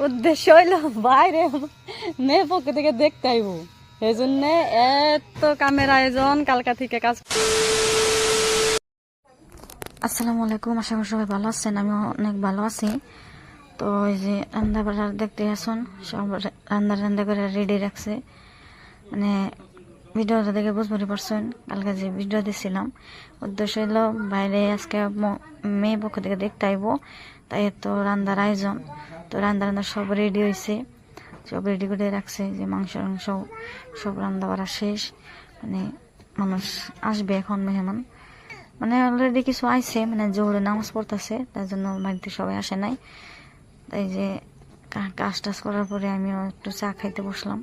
উদ্দেশ্য হইলো বাইরে মেয়ে পক্ষ থেকে দেখতে আইব, এই জন্য এত কামের আয়োজন কালকা থেকে কাজ। আসসালামু আলাইকুম, আশা করি সবাই ভালো আছেন। আমি অনেক ভালো আছি। তো এই যে রান্না বাড়া দেখতে আসুন, সব রান্না করে রেডি রাখছে। মানে ভিডিওটা দেখে বুঝতে পারছেন কালকে যে ভিডিও দিছিলাম, উদ্দেশ্য হলো বাইরে আজকে মেয়ে পক্ষ থেকে দেখতে আইব, তাই তো রান্নার আয়োজন। তো রান্না সব রেডি হয়েছে, সব রেডি করে রাখছে, যে মাংস সব রান্না বাড়া শেষ। মানে মানুষ আসবে এখন, মেহমান মানে অলরেডি কিছু আইছে, মানে জোরে নামাজ পড়তেছে, তার জন্য বাড়িতে সবাই আসে নাই। তাই যে কাজ টাজ করার পরে আমিও একটু চা খাইতে বসলাম।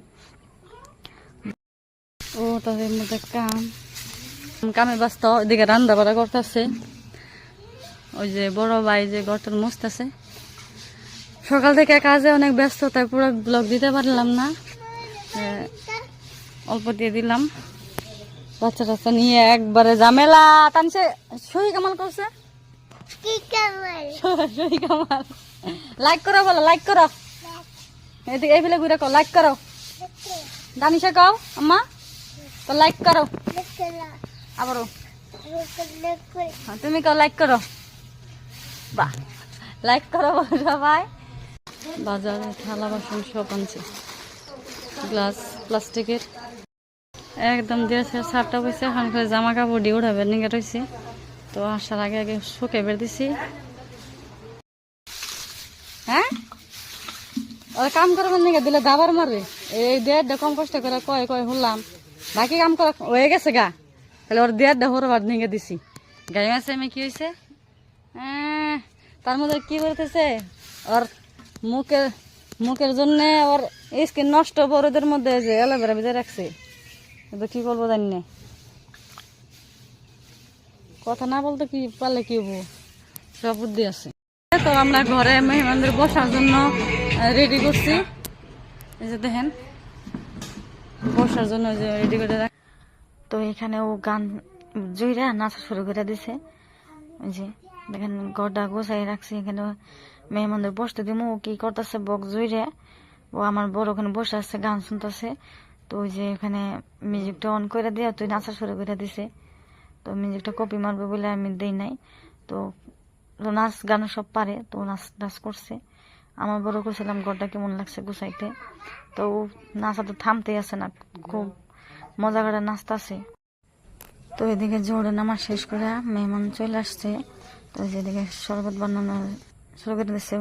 ও তাদের মধ্যে কামে ব্যস্ত, এদিকে রান্না বাড়া করতেছে। ওই যে বড় ভাই যে গর্তন মুছতেছে। সকাল থেকে কাজে অনেক ব্যস্ত, তাই পুরো ব্লগ দিতে পারলাম না, অল্প দিয়ে দিলাম। বাচ্চা টাচ্চা নিয়ে একবারে ঝামেলা টানছে। সহি কামাল করছে, সহি কামাল। লাইক করো, বলো লাইক করো, এদিকে এই ফেলে ঘুরে কো লাইক করো। দানিশা কও আম্মা তো লাইক করো, আবারও তুমি কও লাইক করো। বাহ, লাইক করো সবাই। বাজারে থালা বাসন সব আনছে, গ্লাস প্লাস্টিকের একদম দিয়েছে। সারটা বসে এখন করে জামা কাপড় দিয়ে উঠাবে নিয়ে রয়েছে। তো আসার আগে আগে শুকে বের দিছি। হ্যাঁ ওরা কাম করবার নিয়ে দিলে দাবার মারবে, এই দেড়টা কম কষ্ট করে কয় কয় হলাম, বাকি কাম করা হয়ে গেছে গা, তাহলে ওর দেড়টা হরবার নিয়ে দিছি। গাই মাসে আমি কি হয়েছে, তার মধ্যে কি করতেছে, ওর মুখের জন্য ওর স্কিন নষ্ট, বড়দের মধ্যে যে অ্যালোভেরা ভিজে রাখছে। কিন্তু কি করবো জানি না, কথা না বলতে কি পারলে কি হবো, সব বুদ্ধি আছে। তো আমরা ঘরে মেহমানদের বসার জন্য রেডি করছি, এই যে দেখেন বসার জন্য যে রেডি করে রাখ। তো এখানে ও গান জুইরা নাচা শুরু করে দিছে। ওই যে দেখেন গড়টা গোছাই রাখছি, এখানে মেহমানদের বসতে দিব। ও কি করতেছে বক জুইরে, ও আমার বড় ওখানে বসে আছে গান শুনতেছে। তো ওই যে এখানে মিউজিকটা অন করে দিয়ে তুই নাচা শুরু করে দিছে। তো মিউজিকটা কপি মারবে বলে আমি দেই নাই। তো নাচ গান সব পারে, তো নাচ করছে। আমার বড় করছিলাম ঘরটা কেমন লাগছে গুছাইতে। তো নাচা তো থামতেই আছে না, খুব মজা করে নাচতেছে। তো এদিকে জোরে নামাজ শেষ করে মেহমান চলে আসছে। তো যেদিকে শরবত বানানো শুরু করে দিচ্ছে।